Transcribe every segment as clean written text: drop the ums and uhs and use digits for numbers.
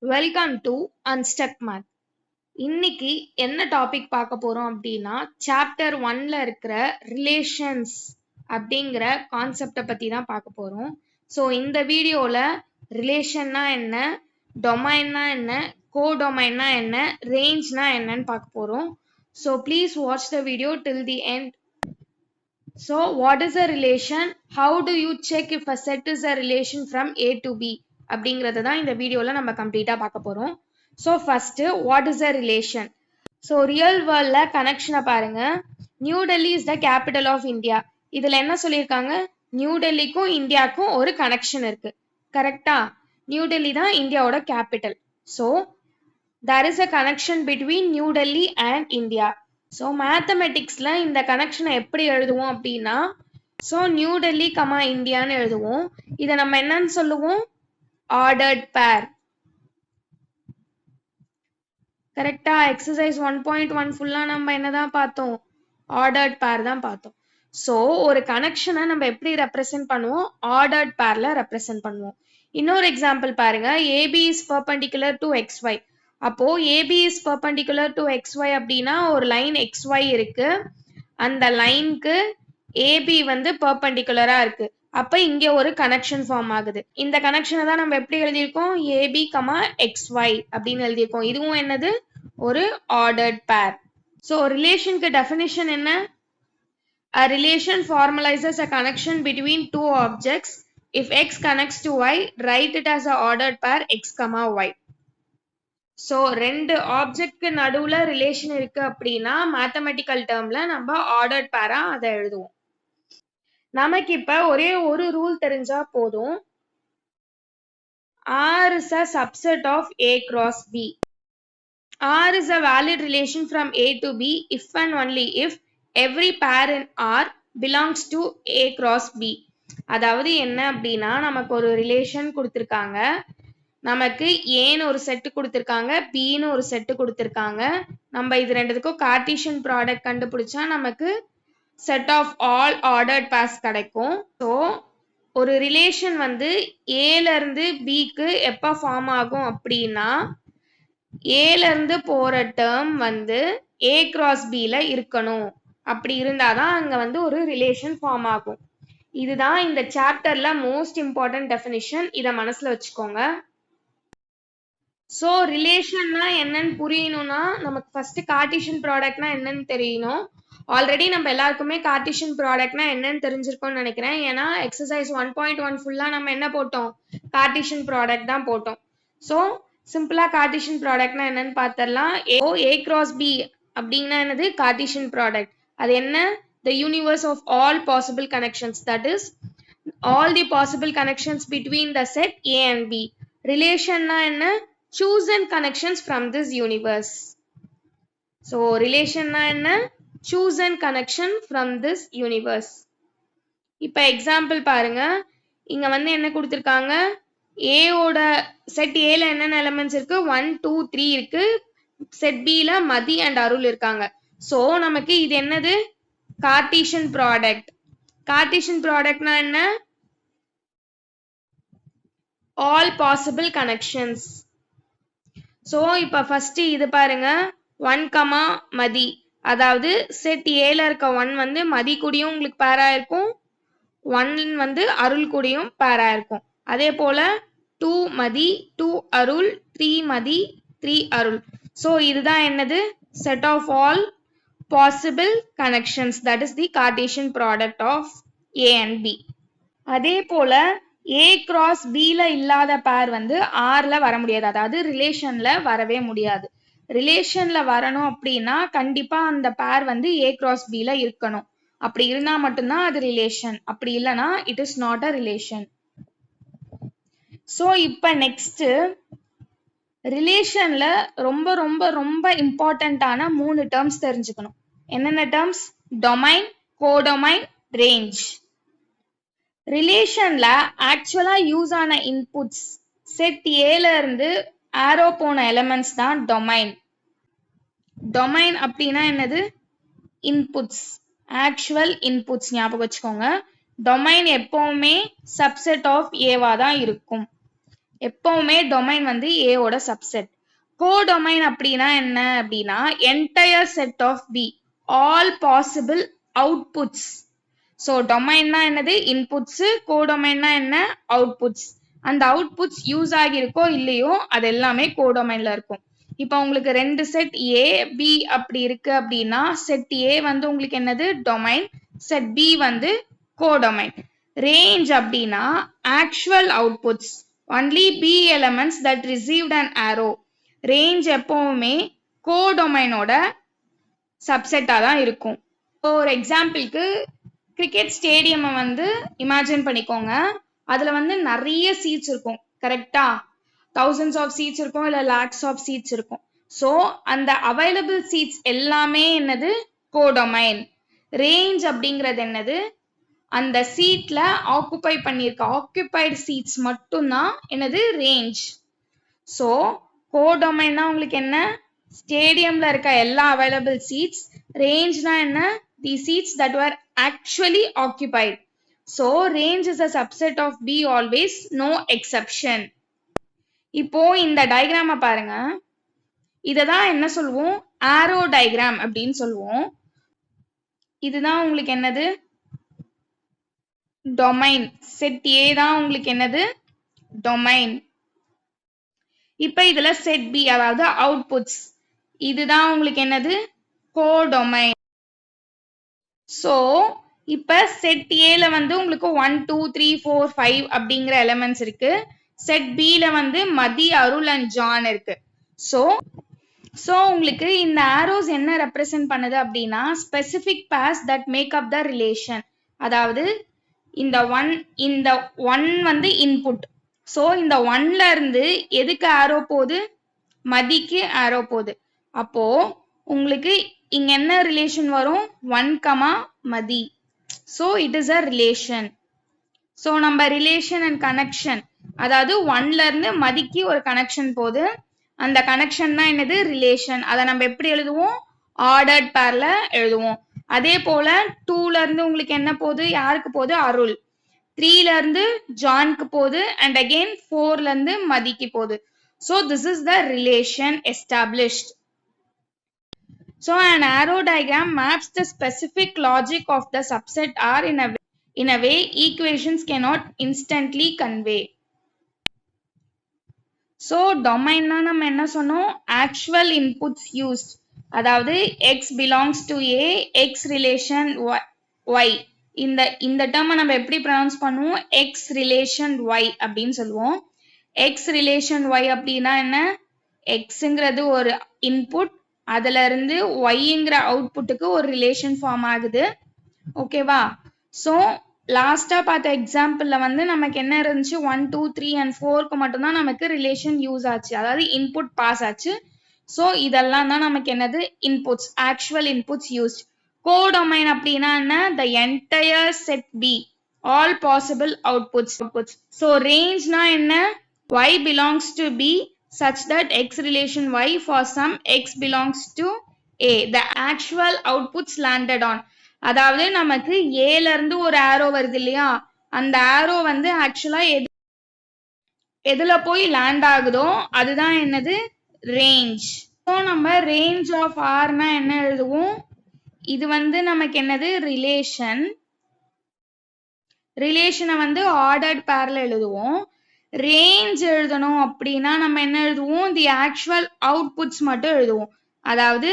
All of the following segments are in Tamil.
Welcome to அன்ஸ்டக் math. இன்னைக்கு என்ன டாபிக் பார்க்க போறோம் அப்படின்னா சாப்டர் 1ல இருக்கிற ரிலேஷன்ஸ் அப்படிங்கிற கான்செப்டை பத்தி தான் பார்க்க போறோம். ஸோ இந்த வீடியோல ரிலேஷன்னா என்ன, டொமைன்னா என்ன, கோடொமைன்னா என்ன, ரேஞ்ச்னா என்னன்னு பார்க்க போறோம். So please watch the video till the end. So what is a relation? How do you check if a set is a relation from A to B? அப்படிங்கிறது தான் இந்த வீடியோல நம்ம கம்ப்ளீட்டா பார்க்க போறோம். So first what is a relation? So real வேர்ல்ட்ல கனெக்ஷனை பாருங்க. New Delhi is the capital of India. இதுல என்ன சொல்லியிருக்காங்க? நியூ டெல்லிக்கும் இந்தியாவுக்கும் ஒரு கனெக்ஷன் இருக்கு. கரெக்டா? நியூ டெல்லி தான் இந்தியாவோட capital. So there is a connection between New Delhi and India. So மேத்தமெட்டிக்ஸ்ல இந்த கனெக்ஷனை எப்படி எழுதுவோம் அப்படின்னா, ஸோ நியூ டெல்லி கமா இந்தியான்னு எழுதுவோம். இதை நம்ம என்னன்னு சொல்லுவோம்? ஆர்டர்ட் பேர். கரெக்டா? எக்ஸசைஸ் 1.1 ஃபுல்லா நம்ம என்னதான் பார்த்தோம்? ஆர்டர்ட் பேர் தான் பார்த்தோம். ஸோ ஒரு கனெக்ஷனை நம்ம எப்படி ரெப்ரசென்ட் பண்ணுவோம்? ஆர்டர்ட் பேர்ல ரெப்ரசென்ட் பண்ணுவோம். இன்னொரு எக்ஸாம்பிள் பாருங்க. AB is perpendicular to XY. அப்போ AB is perpendicular to XY அப்படின்னா ஒரு லைன் XY இருக்கு. அந்த லைனுக்கு AB வந்து பர்பெண்டிகுலரா இருக்கு. அப்ப இங்க ஒரு கனெக்ஷன் ஃபார்ம் ஆகுது. இந்த கனெக்ஷனை தான் நம்ம எப்படி எழுதியிருக்கோம்? AB, XY அப்படின்னு எழுதியிருக்கோம். இதுவும் என்னது? ஒரு ஆர்டர்ட் பேர். ஸோ ரிலேஷனுக்கு டெஃபினிஷன் என்ன? A relation formalizes a connection between two objects. If X connects to Y, write it as a ordered pair X, Y. So ரெண்டு ஆப்ஜெக்ட்க்கு நடுவுல ரிலேஷன் இருக்கு அப்படின்னா மேத்தமெட்டிக்கல் டேர்ம்ல நம்ம ஆர்டர்ட் பேரா அதை எழுதுவோம். நமக்கு இப்ப ஒரே ஒரு ரூல் தெரிஞ்சா போதும். R is a subset of A cross B. R is a valid relation from A to B if and only if every pair in R belongs to A cross B. அதாவது என்ன அப்படின்னா, நமக்கு ஒரு ரிலேஷன் கொடுத்திருக்காங்க. நமக்கு ஏன்னு ஒரு செட்டு கொடுத்திருக்காங்க, பின்னு ஒரு செட்டு கொடுத்திருக்காங்க. நம்ம இது ரெண்டுத்துக்கும் கார்ட்டீசியன் ப்ராடக்ட் கண்டுபிடிச்சா நமக்கு set of all ordered pairs கிடைக்கும். ஸோ ஒரு ரிலேஷன் வந்து ஏல இருந்து பிக்கு எப்ப ஃபார்ம் ஆகும் அப்படின்னா, ஏல இருந்து போற டேர்ம் வந்து ஏ கிராஸ் பில இருக்கணும். அப்படி இருந்தாதான் அங்க வந்து ஒரு ரிலேஷன் ஃபார்ம் ஆகும். இதுதான் இந்த சாப்டர்ல மோஸ்ட் இம்பார்ட்டன்ட் டெஃபினிஷன். இதை மனசுல வச்சுக்கோங்க. ஸோ ரிலேஷன்னா என்னன்னு புரியணும்னா நமக்கு ஃபர்ஸ்ட் கார்ட்டீசியன் ப்ராடக்ட்னா என்னன்னு தெரியணும். ஆல்ரெடி நம்ம எல்லாருக்குமே கார்ட்டீசியன் ப்ராடக்ட்னா என்னன்னு தெரிஞ்சிருக்கோம்னு நினைக்கிறேன். ஏன்னா எக்ஸசைஸ் 1.1 ஃபுல்லா நம்ம என்ன போட்டோம்? கார்ட்டீசியன் ப்ராடக்ட் தான் போட்டோம். ஸோ சிம்பிளா கார்ட்டீசியன் ப்ராடக்ட்னா என்னன்னு பார்த்தரலாம். ஏ கிராஸ் பி அப்படின்னா என்னது? Cartesian product. அது என்ன? The universe of all possible connections, that is all the possible connections between the set A and B. ரிலேஷன்னா என்ன? chosen connections from this universe. So relation na enna? chosen connection from this universe. இப்ப எக்ஸாம்பிள் பாருங்க. இங்க வந்து என்ன கொடுத்திருக்காங்க? A ஓட செட் A ல என்னென்ன எலிமெண்ட்ஸ் இருக்கு? 1 2 3 இருக்கு. செட் B ல மதி அண்ட் அருள் இருக்காங்க. சோ நமக்கு இது என்னது? Cartesian product. கார்ட்டீசியன் ப்ராடக்ட்னா என்ன? all possible connections. ஸோ இப்போ ஃபர்ஸ்ட் இது பாருங்க. 1, மதி. அதாவது செட் ஏல இருக்க 1 வந்து மதி கூடியும் உங்களுக்கு பேரா இருக்கும், 1 வந்து அருள் கூடியும் பேரா இருக்கும். அதே போல 2 மதி, 2 அருள், 3 மதி, 3 அருள். ஸோ இதுதான் என்னது? Set of all possible connections, that is the Cartesian product of A and B. அதே போல ஏ கிராஸ் பில இல்லாத பேர் வந்து ஆர்ல வர முடியாது. அதாவது ரிலேஷன்ல வரவே முடியாது. ரிலேஷன்ல வரணும் அப்படின்னா கண்டிப்பா அந்த பேர் வந்து ஏ கிராஸ் பில இருக்கணும். அப்படி இருந்தா மட்டும்தான் அது ரிலேஷன். அப்படி இல்லைன்னா it is not a relation. So இப்ப நெக்ஸ்ட் ரிலேஷன்ல ரொம்ப ரொம்ப ரொம்ப இம்பார்ட்டன்டான 3 டேர்ம்ஸ் தெரிஞ்சுக்கணும். என்னென்ன டேர்ம்ஸ்? Domain, codomain, range. ரிலேஷன்ல ஆக்சுவலா யூஸ் ஆன இன்புட்ஸ் செட் ஏல இருந்து ஆரோ போன எலிமெண்ட்ஸ் தான் டொமைன். டொமைன் அப்படின்னா என்னது? Inputs, actual inputs. ஞாபகம் வச்சுக்கோங்க. டொமைன் எப்பவுமே சப்செட் ஆஃப் ஏவா தான் இருக்கும். எப்பவுமே டொமைன் வந்து A ஓட சப்செட். கோடொமைன் அப்படின்னா என்ன அப்படின்னா entire set of B, all possible outputs. So டொமைன்னா என்னது இன்புட்ஸ், கோடொமைன்னா என்ன அவுட்புட்ஸ். அந்த அவுட்புட்ஸ் யூஸ் ஆகியிருக்கோ இல்லையோ அது எல்லாமே கோடொமைன்ல இருக்கும். இப்போ உங்களுக்கு ரெண்டு செட் ஏ பி அப்படி இருக்கு அப்படின்னா செட் ஏ வந்து உங்களுக்கு என்னது டொமைன், செட் பி வந்து கோடொமைன். ரேஞ்ச் அப்படின்னா actual outputs, only B elements that received an arrow. Range எப்பவுமே கோடொமைனோட சப்செட்டா தான் இருக்கும். ஒரு எக்ஸாம்பிளுக்கு கிரிக்கெட் ஸ்டேடியம் வந்து இமேஜின் பண்ணிக்கோங்க. அதுல வந்து நிறைய சீட்ஸ் இருக்கும், கரெக்டா? thousands ஆஃப் சீட்ஸ் இருக்கும், இல்ல lakhs ஆஃப் சீட்ஸ் இருக்கும். ஸோ அந்த அவைலபிள் சீட்ஸ் எல்லாமே என்னது கோடொமைன். ரேஞ்ச் அப்படிங்கிறது என்னது அந்த சீட்ல ஆக்குபை பண்ணியிருக்க ஆக்குபைடு சீட்ஸ் மட்டும்தான் என்னது ரேஞ்ச். ஸோ கோடொமைன்னா உங்களுக்கு என்ன ஸ்டேடியம்ல இருக்க எல்லா அவைலபிள் சீட்ஸ். ரேஞ்ச்னா என்ன the seats that were actually occupied. So range is a subset of B always, no exception. இப்போ இந்த டயக்ராம பாருங்க. இததான் என்ன சொல்லுவோம் ஆரோ டயக்ராம் அப்படின்னு சொல்லுவோம். இதுதான் உங்களுக்கு என்னது டொமைன். செட் ஏ தான் உங்களுக்கு என்னது டொமைன். இப்ப இதுல செட் பி அதாவது அவுட்புட்ஸ், இதுதான் உங்களுக்கு என்னது கோடொமைன். ஸோ இப்ப செட் ஏல வந்து உங்களுக்கு 1 2 3 4 5 அப்படிங்கிற எலிமெண்ட்ஸ் இருக்கு. செட் பில வந்து மதி, அருள் அண்ட் ஜான் இருக்கு. ஸோ உங்களுக்கு இந்த ஆரோஸ் என்ன ரெப்ரசென்ட் பண்ணுது அப்படின்னா specific pairs that make up the relation. அதாவது இந்த ஒன் வந்து இன்புட். ஸோ இந்த ஒன்ல இருந்து எதுக்கு ஆரோ போகுது மதிக்கு ஆரோ போகுது. அப்போ உங்களுக்கு இங்க என்ன ரிலேஷன் வரும் 1, மதி. So it is a relation. So நம்ம ரிலேஷன் அண்ட் கனெக்ஷன், அதாவது ஒன்ல இருந்து மதிக்கு ஒரு கனெக்ஷன் போகுது, அந்த கனெக்ஷன் தான் என்னது ரிலேஷன். அதை நம்ம எப்படி எழுதுவோம் ஆர்டர்ட் பேர்ல எழுதுவோம். அதே போல 2ல இருந்து உங்களுக்கு என்ன போகுது யாருக்கு போகுது அருள், 3ல இருந்து ஜான்க்கு போகுது, அண்ட் அகெயின் 4ல இருந்து மதிக்கு போகுது. So this is the relation established. So an arrow diagram maps the specific logic of the subset R in a way equations cannot instantly convey. So domain na நம்ம என்ன சொன்னோம் actual inputs used, அதாவது x belongs to A, x relation y. இந்த term நம்ம எப்படி pronounce பண்ணுவோம் x relation y அப்படின்னு சொல்லுவோம். x relation y அப்படின்னா என்ன xங்கிறது ஒரு input, அதுல இருந்து yங்கிற அவுட்புட்டுக்கு ஒரு ரிலேஷன் ஃபார்ம் ஆகுது. ஓகேவா? ஸோ லாஸ்டா பார்த்த எக்ஸாம்பிள்ல வந்து நமக்கு என்ன இருந்துச்சு 1 2 3 and 4க்கு மட்டும்தான் நமக்கு ரிலேஷன் யூஸ் ஆச்சு, அதாவது இன்புட் பாஸ் ஆச்சு. ஸோ இதெல்லாம் தான் நமக்கு என்னது inputs, actual inputs used. Codomain அப்படின்னா என்ன the entire set B, all possible outputs. So ரேஞ்ச்னா என்ன y belongs to B such that x relation y for some x belongs to A, the actual outputs landed on. அதாவது நமக்கு ஏல இருந்து ஒரு ஆரோ வருது இல்லையா, அந்த ஆரோ வந்து ஆக்சுவலா எதுல போய் லேண்ட் ஆகுதோ அதுதான் என்னது ரேஞ்ச். ஸோ நம்ம ரேஞ்ச் ஆஃப் ஆர்னா என்ன எழுதுவோம், இது வந்து நமக்கு என்னது ரிலேஷனை வந்து ஆர்டர்ட் பேர்ல எழுதுவோம். ரேஞ்ச் எழுதணும் அப்படின்னா நம்ம என்ன எழுதுவோம் தி ஆக்சுவல் அவுட்புட்ஸ் மட்டும் எழுதுவோம், அதாவது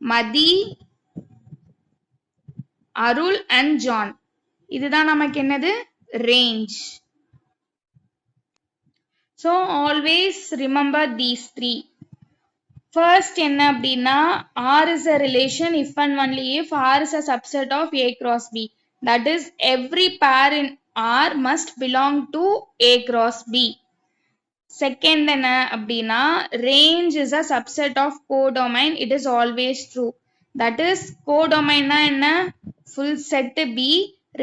மதி, அருள் அண்ட் ஜான். இதுதான் நமக்கு என்னது range. So always remember these three. First என்ன அப்படின்னா R is a relation if and only if R is a subset of A cross B. That is every pair in R must belong to A cross B. Second என்ன அப்படின்னா range is a subset of codomain, it is always true. That is codomain na என்ன full set B,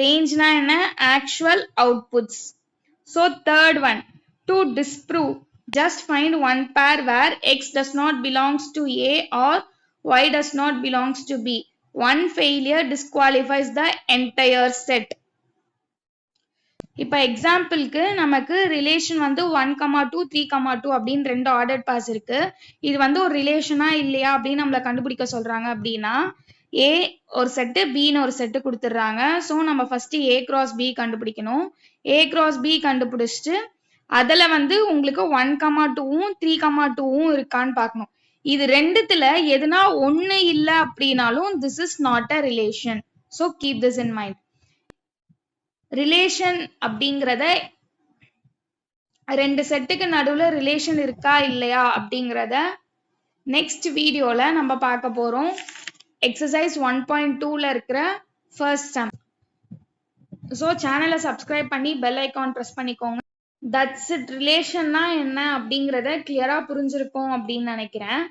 range na என்ன actual outputs. So third one, to disprove just find one pair where x does not belongs to A or y does not belongs to B. One failure disqualifies the entire set. இப்போ எக்ஸாம்பிளுக்கு நமக்கு ரிலேஷன் வந்து 1,2 3,2 அப்படின்னு 2 ஆர்டர் பாஸ் இருக்கு. இது வந்து ஒரு ரிலேஷனா இல்லையா அப்படின்னு நம்மள கண்டுபிடிக்க சொல்றாங்க அப்படின்னா ஏ ஒரு செட்டு பின்னு ஒரு செட்டு கொடுத்துட்றாங்க. ஸோ நம்ம ஃபர்ஸ்ட் ஏ கிராஸ் பி கண்டுபிடிக்கணும். ஏ கிராஸ் பி கண்டுபிடிச்சிட்டு அதில் வந்து உங்களுக்கு 1,2வும் 3,2வும் இருக்கான்னு பார்க்கணும். இது ரெண்டுத்துல எதுனா ஒன்று இல்லை அப்படின்னாலும் this is not a relation. So keep this in mind. Relation அப்படிங்கிறத ரெண்டு செட்டுக்கு நடுவில் ரிலேஷன் இருக்கா இல்லையா அப்படிங்கிறத நெக்ஸ்ட் வீடியோவில் நம்ம பார்க்க போகிறோம். எக்ஸசைஸ் 1.2ல இருக்கிற ஃபர்ஸ்ட் சம். ஸோ சேனலை சப்ஸ்கிரைப் பண்ணி பெல் ஐக்கான் ப்ரெஸ் பண்ணிக்கோங்க. That's it. ரிலேஷன்னா என்ன அப்படிங்கிறத கிளியராக புரிஞ்சிருக்கும் அப்படின்னு நினைக்கிறேன்.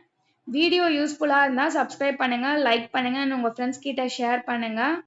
வீடியோ யூஸ்ஃபுல்லாக இருந்தால் சப்ஸ்கிரைப் பண்ணுங்கள், லைக் பண்ணுங்கள், உங்கள் ஃப்ரெண்ட்ஸ் கிட்ட ஷேர் பண்ணுங்கள்.